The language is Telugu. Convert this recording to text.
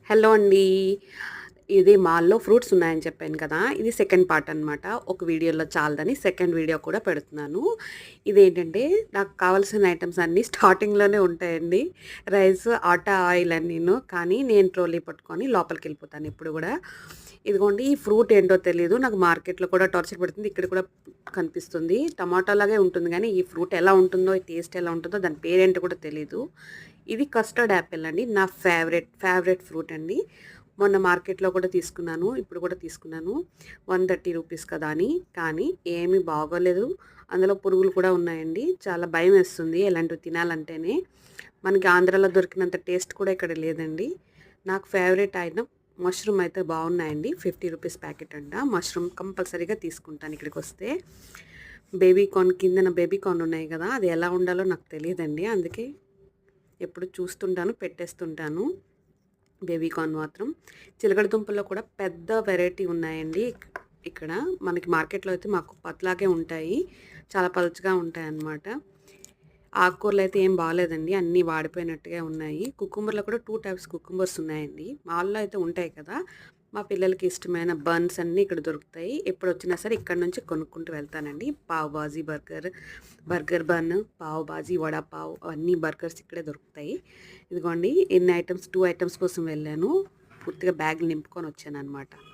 హలో అండి. ఇది మాల్‌లో ఫ్రూట్స్ ఉన్నాయని చెప్పాను కదా! ఇది సెకండ్ పార్ట్ అనమాట. ఒక వీడియోలో చాలదని సెకండ్ వీడియో కూడా పెడుతున్నాను. ఇదేంటంటే నాకు కావాల్సిన ఐటెమ్స్ అన్నీ స్టార్టింగ్‌లోనే ఉంటాయండి. రైస్, ఆటా, ఆయిల్ అన్నీను. కానీ నేను ట్రోలీ పట్టుకొని లోపలికెళ్ళిపోతాను ఎప్పుడు గూడా. ఇదిగోండి ఈ ఫ్రూట్ ఏంటో తెలీదు. నాకు మార్కెట్‌లో కూడా టార్చర్ పెడుతుంది. ఇక్కడ కూడా కనిపిస్తుంది. టమాటా లాగే ఉంటుంది గానీ, ఈ ఫ్రూట్ ఎలా ఉంటుందో, ఈ టేస్ట్ ఎలా ఉంటుందో, దాని పేరేంటో కూడా తెలీదు. ఇది కస్టర్డ్ యాపిల్ అండి. నా ఫేవరెట్ ఫ్రూట్ అండి. మొన్న మార్కెట్‌లో కూడా తీసుకున్నాను. ఇప్పుడు కూడా తీసుకున్నాను. 130 రూపీస్ కదా అని. కానీ ఏమీ బాగోలేదు. అందులో పురుగులు కూడా ఉన్నాయండి. చాలా భయమేస్తుంది ఇలాంటివి తినాలంటేనే. మనకి ఆంధ్రాలో దొరికినంత టేస్ట్ కూడా ఇక్కడ లేదండి. నాకు ఫేవరెట్ ఐటెమ్ మష్రూమ్ అయితే బాగున్నాయండి. 50 రూపీస్ ప్యాకెట్ అంట. మష్రూమ్ కంపల్సరీగా తీసుకుంటాను ఇక్కడికొస్తే. బేబీ కార్న్ కిందన బేబీ కార్న్ ఉన్నాయి కదా! అది ఎలా వండాలో నాకు తెలీదండి. అందుకే ఎప్పుడు చూస్తుంటాను, పెట్టేస్తుంటాను. బేబీ కార్న్ మాత్రం. చిలకడ దుంపల్లో కూడా పెద్ద వెరైటీ ఉన్నాయండి. ఇక్కడ మనకి మార్కెట్‌లో అయితే మాకు పతలాగే ఉంటాయి. చాలా పలుచగా ఉంటాయన్నమాట. ఆకుకూరలయితే ఏం బాలేదండి. అన్నీ వాడిపోయినట్టుగా ఉన్నాయి. కుకుంబర్‌లో కూడా 2 టైప్స్ కుకుంబర్స్ ఉన్నాయండి. మాల్‌లో అయితే ఉంటాయి కదా! మా పిల్లలకి ఇష్టమైన బన్స్ అన్నీ ఇక్కడ దొరుకుతాయి. ఎప్పుడొచ్చినా సరే ఇక్కడి నుంచి కొనుక్కుంటూ వెళ్తానండి. పావ్ బాజీ బర్గర్ బన్, పావ్ బాజీ, వడా పావ్ అన్నీ బర్గర్స్ ఇక్కడే దొరుకుతాయి. ఇదిగోండి ఎన్ని ఐటెమ్స్ 2 ఐటెమ్స్ కోసం వెళ్ళాను. పూర్తిగా బ్యాగులు నింపుకొని వచ్చాననమాట.